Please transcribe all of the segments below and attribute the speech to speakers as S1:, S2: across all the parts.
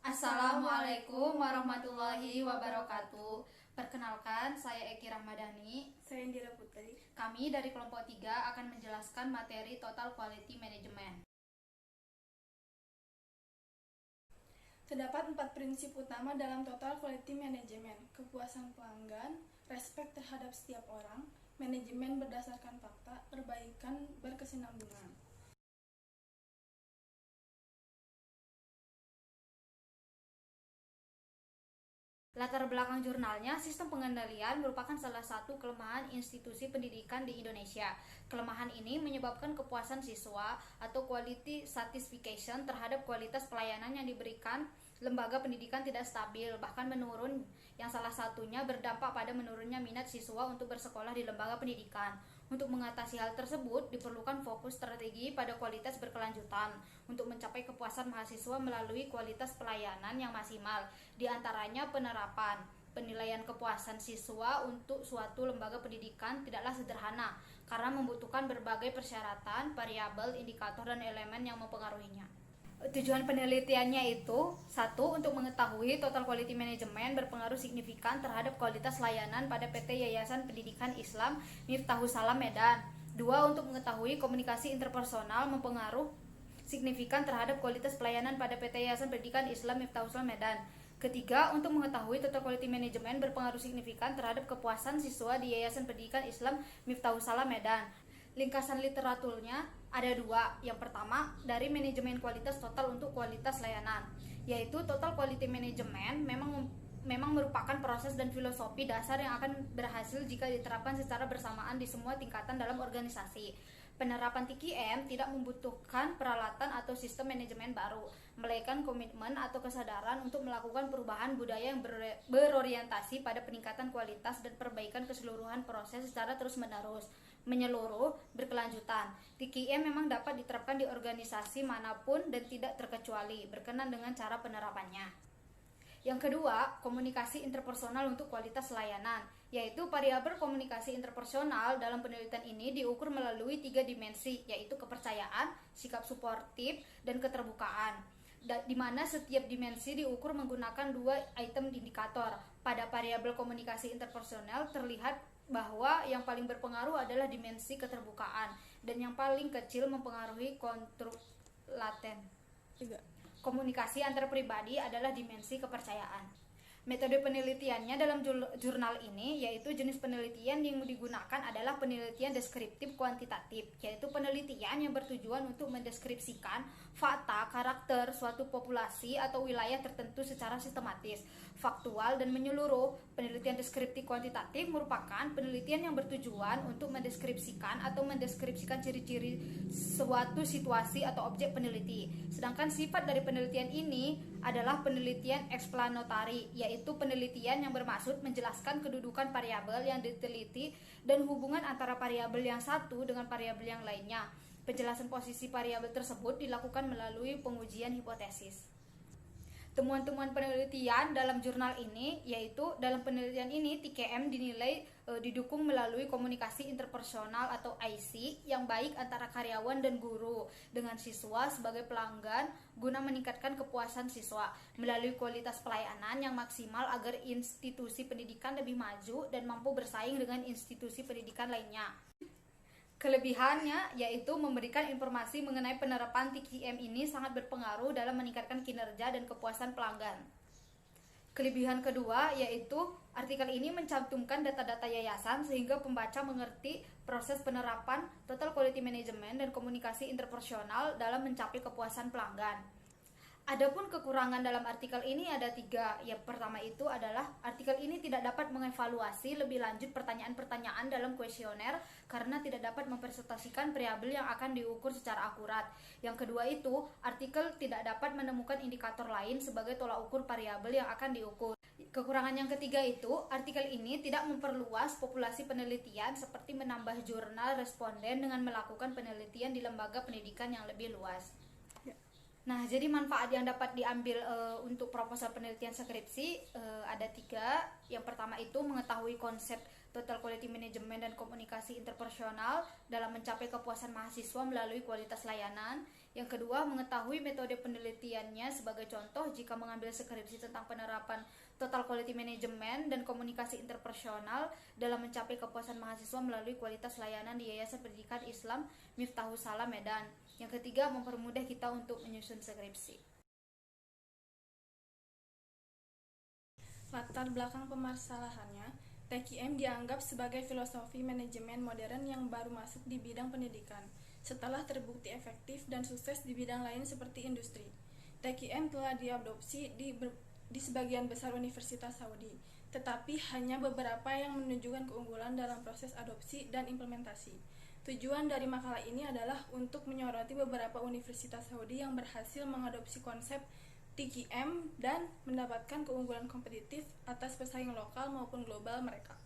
S1: Assalamualaikum warahmatullahi wabarakatuh. Perkenalkan, saya Eki Rahmadani.
S2: Saya Indira Putri.
S1: Kami dari kelompok 3 akan menjelaskan materi Total Quality Management.
S2: Terdapat 4 prinsip utama dalam Total Quality Management: kepuasan pelanggan, respek terhadap setiap orang, manajemen berdasarkan fakta, perbaikan berkesinambungan.
S1: Latar belakang jurnalnya, sistem pengendalian merupakan salah satu kelemahan institusi pendidikan di Indonesia. Kelemahan ini menyebabkan kepuasan siswa atau quality satisfaction terhadap kualitas pelayanan yang diberikan lembaga pendidikan tidak stabil, bahkan menurun, yang salah satunya berdampak pada menurunnya minat siswa untuk bersekolah di lembaga pendidikan. Untuk mengatasi hal tersebut, diperlukan fokus strategi pada kualitas berkelanjutan untuk mencapai kepuasan mahasiswa melalui kualitas pelayanan yang maksimal, di antaranya penilaian kepuasan siswa untuk suatu lembaga pendidikan tidaklah sederhana karena membutuhkan berbagai persyaratan, variabel, indikator, dan elemen yang mempengaruhinya. Tujuan penelitiannya itu: 1. Untuk mengetahui total quality management berpengaruh signifikan terhadap kualitas layanan pada PT Yayasan Pendidikan Islam Miftahus Salam Medan. 2. Untuk mengetahui komunikasi interpersonal mempengaruh signifikan terhadap kualitas pelayanan pada PT Yayasan Pendidikan Islam Miftahus Salam Medan. Ketiga, untuk mengetahui total quality management berpengaruh signifikan terhadap kepuasan siswa di Yayasan Pendidikan Islam Miftahus Salam Medan. Ringkasan literaturnya ada 2. Yang pertama, dari manajemen kualitas total untuk kualitas layanan, yaitu total quality management memang merupakan proses dan filosofi dasar yang akan berhasil jika diterapkan secara bersamaan di semua tingkatan dalam organisasi. Penerapan TQM tidak membutuhkan peralatan atau sistem manajemen baru, melainkan komitmen atau kesadaran untuk melakukan perubahan budaya yang berorientasi pada peningkatan kualitas dan perbaikan keseluruhan proses secara terus-menerus, menyeluruh, berkelanjutan. TQM memang dapat diterapkan di organisasi manapun dan tidak terkecuali, berkenan dengan cara penerapannya. Yang kedua, komunikasi interpersonal untuk kualitas layanan, yaitu variabel komunikasi interpersonal dalam penelitian ini diukur melalui 3 dimensi, yaitu kepercayaan, sikap suportif, dan keterbukaan, di mana setiap dimensi diukur menggunakan 2 item indikator. Pada variabel komunikasi interpersonal terlihat bahwa yang paling berpengaruh adalah dimensi keterbukaan, dan yang paling kecil mempengaruhi konstruk laten. Komunikasi antar pribadi adalah dimensi kepercayaan. Metode penelitiannya dalam jurnal ini, yaitu jenis penelitian yang digunakan adalah penelitian deskriptif kuantitatif, yaitu penelitian yang bertujuan untuk mendeskripsikan fakta karakter suatu populasi atau wilayah tertentu secara sistematis, faktual, dan menyeluruh. Penelitian deskriptif kuantitatif merupakan penelitian yang bertujuan untuk mendeskripsikan atau mendeskripsikan ciri-ciri suatu situasi atau objek peneliti. Sedangkan sifat dari penelitian ini adalah penelitian eksplanatari, yaitu penelitian yang bermaksud menjelaskan kedudukan variabel yang diteliti dan hubungan antara variabel yang satu dengan variabel yang lainnya. Penjelasan posisi variabel tersebut dilakukan melalui pengujian hipotesis. Temuan-temuan penelitian dalam jurnal ini, yaitu dalam penelitian ini TQM dinilai didukung melalui komunikasi interpersonal atau IC yang baik antara karyawan dan guru dengan siswa sebagai pelanggan guna meningkatkan kepuasan siswa melalui kualitas pelayanan yang maksimal agar institusi pendidikan lebih maju dan mampu bersaing dengan institusi pendidikan lainnya. Kelebihannya yaitu memberikan informasi mengenai penerapan TQM ini sangat berpengaruh dalam meningkatkan kinerja dan kepuasan pelanggan. Kelebihan kedua yaitu artikel ini mencantumkan data-data yayasan sehingga pembaca mengerti proses penerapan total quality management dan komunikasi interpersonal dalam mencapai kepuasan pelanggan. Adapun kekurangan dalam artikel ini ada 3. Yang pertama itu adalah artikel ini tidak dapat mengevaluasi lebih lanjut pertanyaan-pertanyaan dalam kuesioner karena tidak dapat mempresentasikan variabel yang akan diukur secara akurat. Yang kedua itu, artikel tidak dapat menemukan indikator lain sebagai tolak ukur variabel yang akan diukur. Kekurangan yang ketiga itu, artikel ini tidak memperluas populasi penelitian seperti menambah jurnal responden dengan melakukan penelitian di lembaga pendidikan yang lebih luas. Nah, jadi manfaat yang dapat diambil untuk proposal penelitian skripsi ada 3. Yang pertama itu mengetahui konsep Total Quality Management dan komunikasi interpersonal dalam mencapai kepuasan mahasiswa melalui kualitas layanan. Yang kedua, mengetahui metode penelitiannya sebagai contoh jika mengambil skripsi tentang penerapan Total Quality Management dan komunikasi interpersonal dalam mencapai kepuasan mahasiswa melalui kualitas layanan di Yayasan Pendidikan Islam Miftahus Salam Medan. Yang ketiga, mempermudah kita untuk menyusun skripsi.
S2: Latar belakang permasalahannya, TQM dianggap sebagai filosofi manajemen modern yang baru masuk di bidang pendidikan, setelah terbukti efektif dan sukses di bidang lain seperti industri. TQM telah diadopsi di sebagian besar universitas Saudi, tetapi hanya beberapa yang menunjukkan keunggulan dalam proses adopsi dan implementasi. Tujuan dari makalah ini adalah untuk menyoroti beberapa universitas Saudi yang berhasil mengadopsi konsep TQM dan mendapatkan keunggulan kompetitif atas pesaing lokal maupun global mereka.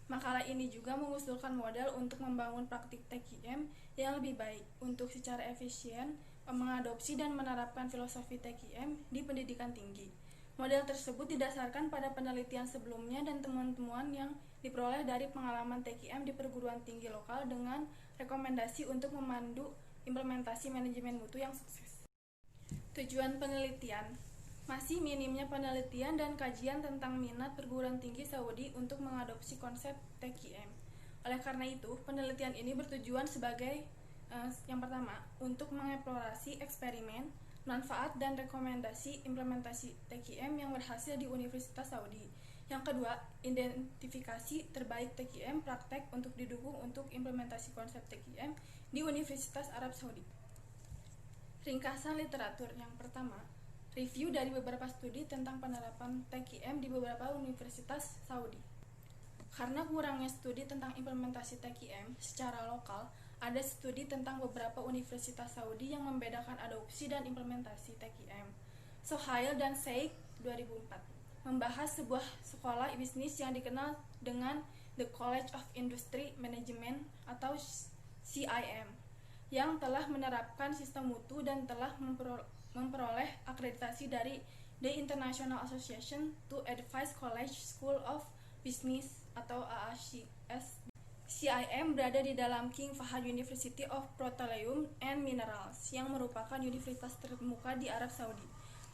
S2: Makalah ini juga mengusulkan model untuk membangun praktik TQM yang lebih baik untuk secara efisien mengadopsi dan menerapkan filosofi TQM di pendidikan tinggi. Model tersebut didasarkan pada penelitian sebelumnya dan temuan-temuan yang diperoleh dari pengalaman TQM di perguruan tinggi lokal dengan rekomendasi untuk memandu implementasi manajemen mutu yang sukses. Tujuan penelitian: masih minimnya penelitian dan kajian tentang minat perguruan tinggi Saudi untuk mengadopsi konsep TQM. Oleh karena itu, penelitian ini bertujuan sebagai yang pertama, untuk mengeksplorasi eksperimen, manfaat dan rekomendasi implementasi TQM yang berhasil di Universitas Saudi. Yang kedua, identifikasi terbaik TQM praktek untuk didukung untuk implementasi konsep TQM di Universitas Arab Saudi. Ringkasan literatur. Yang pertama, review dari beberapa studi tentang penerapan TQM di beberapa universitas Saudi. Karena kurangnya studi tentang implementasi TQM secara lokal, ada studi tentang beberapa universitas Saudi yang membedakan adopsi dan implementasi TQM. Sohail dan Sheikh 2004 membahas sebuah sekolah bisnis yang dikenal dengan The College of Industry Management atau CIM, yang telah menerapkan sistem mutu dan telah memperoleh akreditasi dari The International Association to Advise College School of Business atau AACS. CIM berada di dalam King Fahd University of Petroleum and Minerals, yang merupakan universitas terkemuka di Arab Saudi.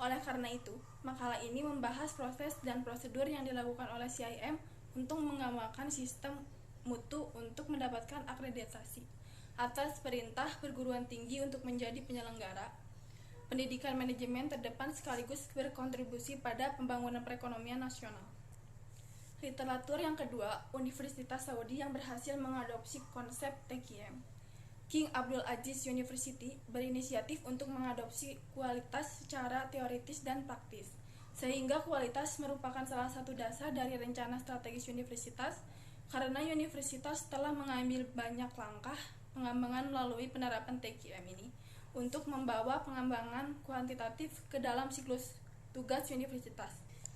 S2: Oleh karena itu, makalah ini membahas proses dan prosedur yang dilakukan oleh CIM untuk mengamalkan sistem mutu untuk mendapatkan akreditasi atas perintah perguruan tinggi untuk menjadi penyelenggara pendidikan manajemen terdepan sekaligus berkontribusi pada pembangunan perekonomian nasional. Literatur yang kedua, Universitas Saudi yang berhasil mengadopsi konsep TQM. King Abdul Aziz University berinisiatif untuk mengadopsi kualitas secara teoritis dan praktis, sehingga kualitas merupakan salah satu dasar dari rencana strategis universitas, karena universitas telah mengambil banyak langkah pengembangan melalui penerapan TQM ini untuk membawa pengembangan kuantitatif ke dalam siklus tugas universitas.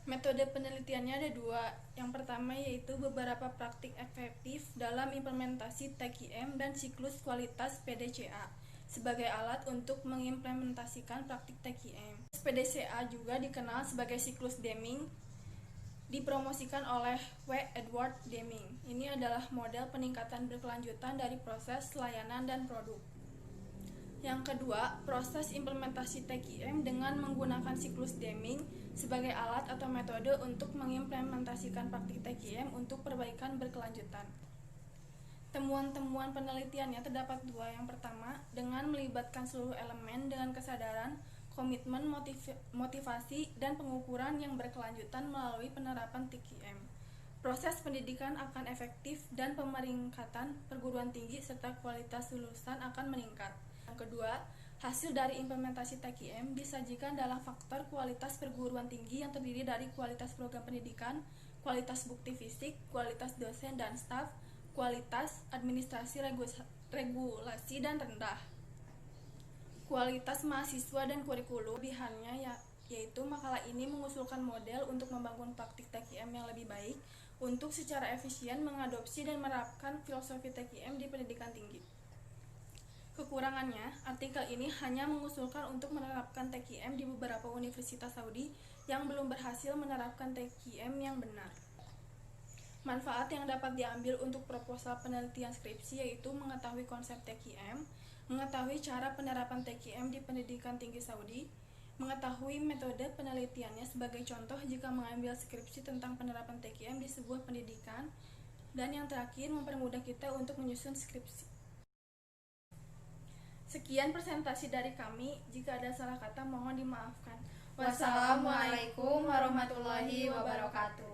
S2: Metode penelitiannya ada dua. Yang pertama yaitu beberapa praktik efektif dalam implementasi TQM dan siklus kualitas PDCA sebagai alat untuk mengimplementasikan praktik TQM. PDCA juga dikenal sebagai siklus Deming, dipromosikan oleh W. Edward Deming. Ini adalah model peningkatan berkelanjutan dari proses, layanan, dan produk. Yang kedua, proses implementasi TQM dengan menggunakan siklus Deming sebagai alat atau metode untuk mengimplementasikan praktik TQM untuk perbaikan berkelanjutan. Temuan-temuan penelitiannya terdapat dua. Yang pertama, dengan melibatkan seluruh elemen dengan kesadaran, komitmen, motivasi, dan pengukuran yang berkelanjutan melalui penerapan TQM. Proses pendidikan akan efektif dan pemeringkatan perguruan tinggi serta kualitas lulusan akan meningkat. Yang kedua, hasil dari implementasi TQM disajikan dalam faktor kualitas perguruan tinggi yang terdiri dari kualitas program pendidikan, kualitas bukti fisik, kualitas dosen dan staf, kualitas administrasi regulasi dan rendah, kualitas mahasiswa dan kurikulum. Kelebihannya yaitu makalah ini mengusulkan model untuk membangun praktik TQM yang lebih baik untuk secara efisien mengadopsi dan menerapkan filosofi TQM di pendidikan tinggi. Kekurangannya, artikel ini hanya mengusulkan untuk menerapkan TQM di beberapa universitas Saudi yang belum berhasil menerapkan TQM yang benar. Manfaat yang dapat diambil untuk proposal penelitian skripsi yaitu mengetahui konsep TQM, mengetahui cara penerapan TQM di pendidikan tinggi Saudi, mengetahui metode penelitiannya sebagai contoh jika mengambil skripsi tentang penerapan TQM di sebuah pendidikan, dan yang terakhir mempermudah kita untuk menyusun skripsi. Sekian presentasi dari kami, jika ada salah kata mohon dimaafkan.
S1: Wassalamualaikum warahmatullahi wabarakatuh.